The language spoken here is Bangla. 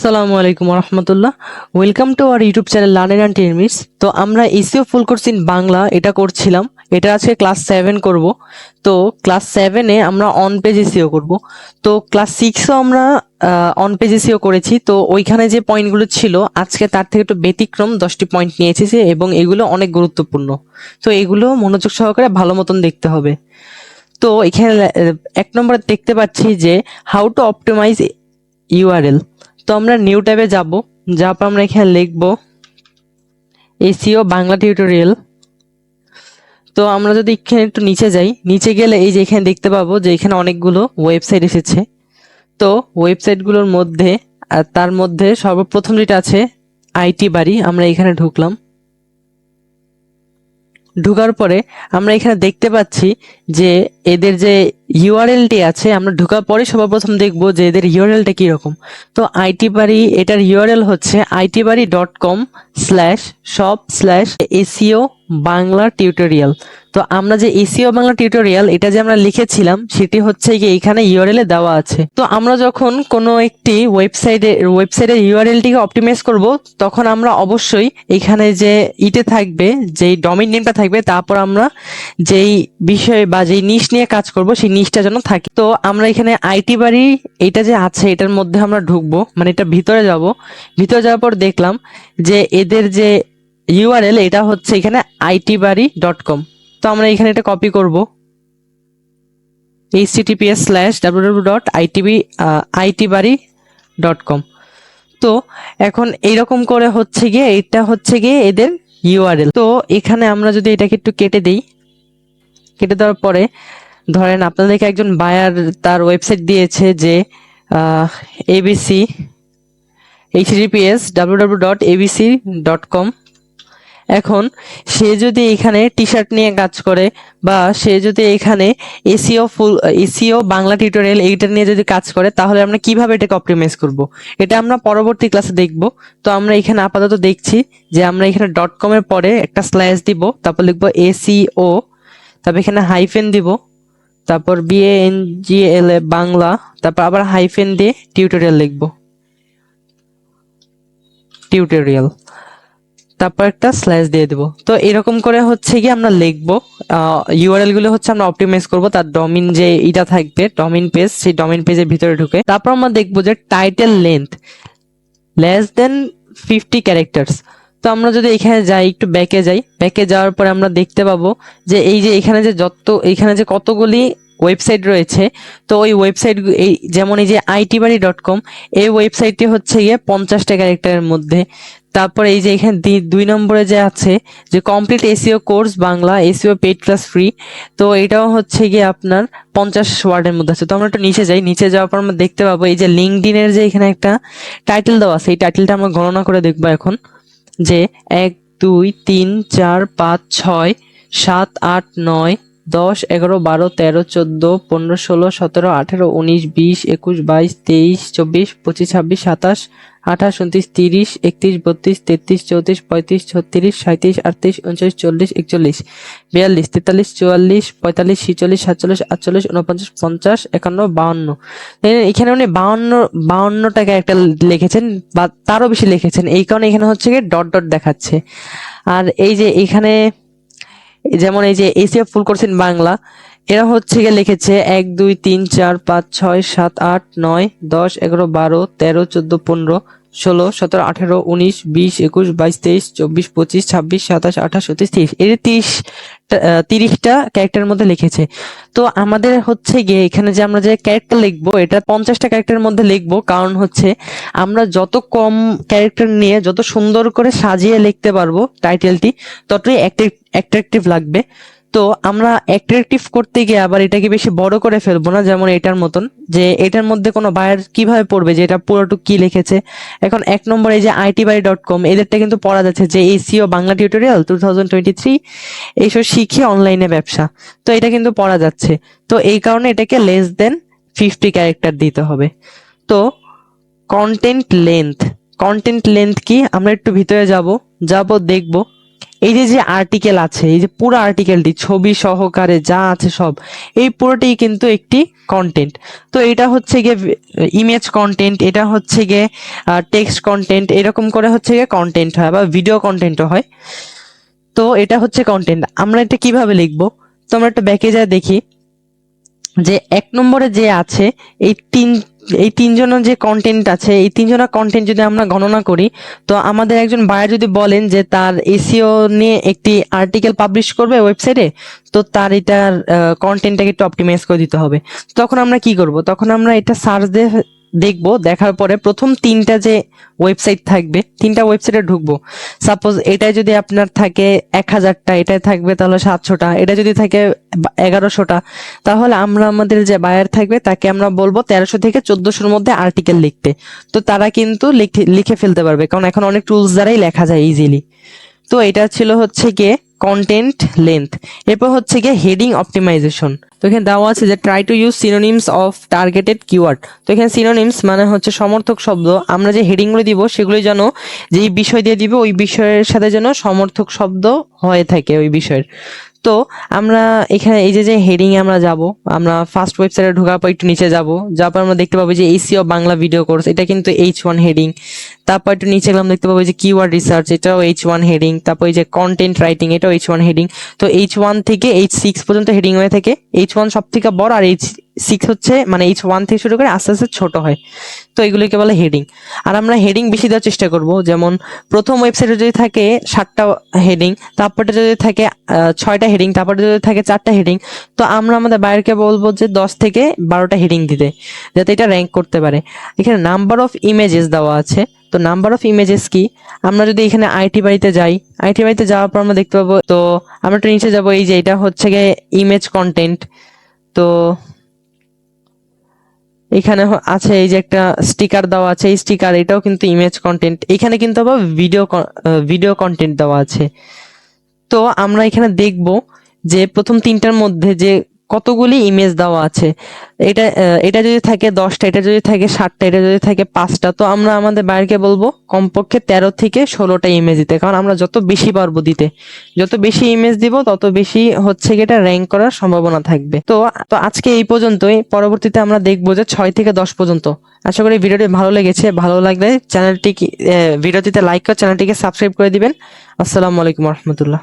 আসসালামু আলাইকুম রহমতুল্লাহ। Welcome to our YouTube channel learner and termites. তো আমরা SEO full course in Bangla এটা করছিলাম। এটা আজকে ক্লাস 7 করব। তো ক্লাস 7-এ আমরা অন পেজ এসইও করব। তো ক্লাস 6-ও আমরা অন পেজ এসইও করেছি। তো ওইখানে যে পয়েন্টগুলো ছিল আজকে তার থেকে একটু ব্যতিক্রম 10টি পয়েন্ট নিয়ে এসেছি এবং এগুলো অনেক গুরুত্বপূর্ণ। তো এগুলো মনোযোগ সহকারে ভালো মতন দেখতে হবে। তো এখানে 1 নম্বরে দেখতে পাচ্ছি যে হাউ টু অপটিমাইজ ইউআরএল। তো আমরা নিউ ট্যাবে যাব, যার পর আমরা এখানে লিখব এসইও বাংলা টিউটোরিয়াল। তো আমরা যদি এখানে একটু নিচে যাই, নিচে গেলে এই যে এখানে দেখতে পাবো যে এখানে অনেকগুলো ওয়েবসাইট এসেছে। তো ওয়েবসাইটগুলোর মধ্যে তার মধ্যে সর্বপ্রথম যেটা আছে আইটি বাড়ি, আমরা এখানে ঢুকলাম। ঢোকার পরে আমরা এখানে দেখতে পাচ্ছি যে এদের যে ইউআরএলটি আছে, আমরা ঢোকার পরে সর্বপ্রথম দেখব যে এদের ইউআরএলটা কিরকম। তো আইটি বাড়ি এটার ইউআরএল হচ্ছে itbari.com/shop/SEO বাংলা টিউটোরিয়াল। তো আমরা যে এসইও বাংলা টিউটোরিয়াল এটা যে আমরা লিখেছিলাম সেটি হচ্ছে কি এখানে ইউআরএল এ দেওয়া আছে। তো আমরা যখন কোনো একটি ওয়েবসাইটের ইউআরএলটিকে অপটিমাইজ করব, তখন আমরা অবশ্যই এখানে যে ইতে থাকবে, যেই ডোমেইন নেমটা থাকবে, তারপর আমরা যেই বিষয় বা যেই নিশ নিয়ে কাজ করব সেই নিশটা যেন থাকে। তো আমরা এখানে আইটি বাড়ি এটা যে আছে এটার মধ্যে আমরা ঢুকবো, মানে এটা ভিতরে যাব। ভিতরে যাওয়ার পর দেখলাম যে এদের যে ইউআরএল এটা হচ্ছে এখানে itbari.com। তো আমরা এখানে এটা কপি করব, https://www.itbari.com। তো এখন এইরকম করে হচ্ছে গিয়ে এটা হচ্ছে গিয়ে এদের ইউআরএল। তো এখানে আমরা যদি এটাকে একটু কেটে দেই, কেটে দেওয়ার পরে ধরেন আপনাদেরকে একজন বায়ার তার ওয়েবসাইট দিয়েছে যে এবিসি https://www.abc.com। এখন সে যদি এখানে টি শার্ট নিয়ে কাজ করে বা সে যদি এখানে এসইও বাংলা টিউটোরিয়াল এইটা নিয়ে যদি কাজ করে, তাহলে আমরা কিভাবে এটাকে অপটিমাইজ করব এটা আমরা পরবর্তী ক্লাসে দেখব। তো আমরা এখানে আপাতত দেখছি যে আমরা এখানে .com এর পরে একটা স্ল্যাশ দিব, তারপর লিখবো এসইও, তারপর এখানে হাইফেন দিব, তারপর BANGL বাংলা, তারপর আবার হাইফেন দিয়ে টিউটোরিয়াল লিখবো, টিউটোরিয়াল, তারপর একটা স্ল্যাশ দিয়ে দেবো। তো এরকম করে হচ্ছে কি আমরা লিখবো, ইউআরএল গুলো হচ্ছে আমরা অপটিমাইজ করব। তার ডোমেইন যে এটা থাকবে ডোমেইন পেজ, সেই ডোমেইন পেজের ভিতরে ঢুকে তারপর আমরা দেখবো যে টাইটেল লেন্থ <50 ক্যারেক্টার্স। তো আমরা যদি এখানে যাই, একটু ব্যাকে যাই, ব্যাকে যাওয়ার পরে আমরা দেখতে পাবো যে এই যে এখানে যে কতগুলি ওয়েবসাইট রয়েছে। তো ওই ওয়েবসাইট এই যেমন এই যে itbari.com, এই ওয়েবসাইটটি হচ্ছে গিয়ে 50টা ক্যারেক্টারের মধ্যে। তারপরে এই যে এখানে 2 নম্বরে যে আছে যে complete SEO course Bangla SEO paid class free, তো এটাও হচ্ছে গিয়ে আপনার 50 ওয়ার্ডের মধ্যে আছে। তো আমরা একটু নিচে যাই, নিচে যাওয়ার পর আমরা দেখতে পাবো এই যে লিঙ্কডইনের যে এখানে একটা টাইটেল দেওয়া আছে, এই টাইটেলটা আমরা গণনা করে দেখবো এখন যে 1 2 3 4 5 6 7 8 9 10 11 12 13 14 15 16 17 18 19 20 21 22 23 24 25 26 27 28 29 30 31 32 33 34 35 36 37 38 39 40 41 42 43 44 45 46 47 48 49 50 51 52। এখানে উনি 52টা ক্যারেক্টার লিখেছেন বা তারও বেশি লিখেছেন, এই কারণে এখানে হচ্ছে গিয়ে ডট ডট দেখাচ্ছে। আর এই যে এখানে যেমন এই যে SEO full course in Bangla, এরা হচ্ছে গিয়ে লিখেছে 1 2 3 4 5 6 7 8 9 10 11 12 13 14 15 16 17 18 19 20 21 22 23 24 25 26 27 28 29 30, এর 30টা ক্যারেক্টারের মধ্যে লিখেছে। তো আমাদের হচ্ছে গিয়ে এখানে যে আমরা যে ক্যারেক্টার লিখবো এটা 50টা ক্যারেক্টারের মধ্যে লিখবো, কারণ হচ্ছে আমরা যত কম ক্যারেক্টার নিয়ে যত সুন্দর করে সাজিয়ে লিখতে পারবো টাইটেলটি, ততই অ্যাট্রাকটিভ লাগবে। তো আমরা অ্যাট্রাকটিভ করতে গিয়ে আবার এটাকে বেশি বড় করে ফেলবো না, যেমন এটার মতন, যে এটার মধ্যে কোনো বায়ার কিভাবে পড়বে যে এটা পুরোটুক কি লিখেছে। এখন 1 নম্বরে যে itbari.com, এদেরটা কিন্তু পড়া যাচ্ছে যে এসইও বাংলা টিউটোরিয়াল 2023 এইসব শিখে অনলাইনে ব্যবসা, তো এটা কিন্তু পড়া যাচ্ছে। তো এই কারণে এটাকে <50 ক্যারেক্টার দিতে হবে। তো কন্টেন্ট লেন্থ কি, আমরা একটু ভিতরে যাব দেখব এই যে যে আর্টিকেল আছে, এই যে পুরো আর্টিকেলটি ছবি সহকারে যা আছে সব, এই পুরোটাই কিন্তু একটি কন্টেন্ট। তো এটা হচ্ছে গিয়ে ইমেজ কন্টেন্ট, এটা হচ্ছে গিয়ে টেক্সট কন্টেন্ট, এরকম করে হচ্ছে গিয়ে কন্টেন্ট হয়, বা ভিডিও কন্টেন্টও হয়। তো এটা হচ্ছে কন্টেন্ট। আমরা এটা কিভাবে লিখবো? তো আমরা একটা ব্যাকে যা দেখি যে 1 নম্বরে যে আছে, এই তিনজনের যে কন্টেন্ট আছে, এই তিনজনের কন্টেন্ট যদি আমরা গণনা করি, তো আমাদের একজন বায়ার যদি বলেন যে তার এসইও নিয়ে একটি আর্টিকেল পাবলিশ করবে ওয়েবসাইটে, তো তার এটার কন্টেন্টটাকে একটু অপটিমাইজ করে দিতে হবে। তখন আমরা কি করব? তখন আমরা এটা সার্চ দিয়ে দেখবো, দেখার পরে প্রথম 3টা যে ওয়েবসাইট থাকবে, 3টা ওয়েবসাইটে ঢুকবো। সাপোজ এটাই যদি আপনার থাকে 1000টা, এটাই থাকবে তাহলে 700টা, এটা যদি থাকে 1100টা, তাহলে আমরা আমাদের যে বায়ার থাকবে তাকে আমরা বলবো 1300 থেকে 1400-র মধ্যে আর্টিকেল লিখতে। তো তারা কিন্তু লিখে ফেলতে পারবে, কারণ এখন অনেক টুলস দ্বারাই লেখা যায় ইজিলি। তো এটা ছিল হচ্ছে গিয়ে কন্টেন্ট লেন্থ। এরপর হচ্ছে গিয়ে হেডিং অপটিমাইজেশন। তো এখানে দেওয়া আছে যে try to use synonyms of targeted keyword. তো এখানে সিনোনিমস মানে হচ্ছে সমর্থক শব্দ। আমরা যে হেডিংগুলো দিব সেগুলো যেন, যেই বিষয় দিয়ে দিব ওই বিষয়ের সাথে যেন সমর্থক শব্দ হয়ে থাকে ওই বিষয়ের। তো আমরা এখানে এই যে যে হেডিং এ আমরা যাব, আমরা ফার্স্ট ওয়েবসাইটে ঢোকার পর একটু নিচে যাব, যাওয়ার পর আমরা দেখতে পাবো যে এসইও বাংলা ভিডিও কোর্স, এটা কিন্তু H1 হেডিং। তারপর একটু নিচে গেলাম, দেখতে পাবো যে কিওয়ার্ড রিসার্চ, এটাও H1 হেডিং। তারপর এই যে কন্টেন্ট রাইটিং, এটাও H1 হেডিং। তো H1 থেকে H6 পর্যন্ত হেডিং হয়ে থাকে। H1 সব থেকে বড়, আর H6 হচ্ছে মানে H1 থেকে শুরু করে আস্তে আস্তে ছোট হয়। তো এগুলিকে বলে হেডিং। আর আমরা হেডিং বেশি দেওয়ার চেষ্টা করব, যেমন প্রথম ওয়েবসাইটে যদি থাকে 7টা হেডিং, তারপরটা যদি থাকে 6টা হেডিং, তারপরে যদি থাকে 4টা হেডিং, তো আমরা আমাদের বায়ারকে বলবো যে 10 থেকে 12টা হেডিং দিতে, যাতে এটা র্যাঙ্ক করতে পারে। এখানে নাম্বার অফ ইমেজেস দেওয়া আছে। তো নাম্বার অফ ইমেজেস কি? আমরা যদি এখানে আইটি বাড়িতে যাই, আইটি বাড়িতে যাওয়ার পর আমরা দেখতে পাবো, তো আমরা একটু নিচে যাবো, এই যে এটা হচ্ছে গিয়ে ইমেজ কন্টেন্ট। তো এখানে আছে এই যে একটা স্টিকার দেওয়া আছে, এই স্টিকার, এটাও কিন্তু ইমেজ কন্টেন্ট। এখানে কিন্তু আবার ভিডিও কন্টেন্ট দেওয়া আছে। তো আমরা এখানে দেখব যে প্রথম 3টার মধ্যে যে কতগুলি ইমেজ দেওয়া আছে। এটা যদি থাকে 10টা, এটা যদি থাকে 7টা, এটা যদি থাকে 5টা, তো আমরা আমাদের বায়ারকে বলবো কমপক্ষে 13 থেকে 16টা ইমেজ দিতে, কারণ আমরা যত বেশি পারবো দিতে, যত বেশি ইমেজ দিব তত বেশি হচ্ছে কি এটা র্যাঙ্ক করার সম্ভাবনা থাকবে। তো তো আজকে এই পর্যন্তই। পরবর্তীতে আমরা দেখবো যে 6 থেকে 10 পর্যন্ত। আশা করি ভিডিওটি ভালো লেগেছে। ভালো লাগলে ভিডিওটিতে লাইক করে চ্যানেলটিকে সাবস্ক্রাইব করে দিবেন। আসসালামু আলাইকুম রহমতুল্লাহ।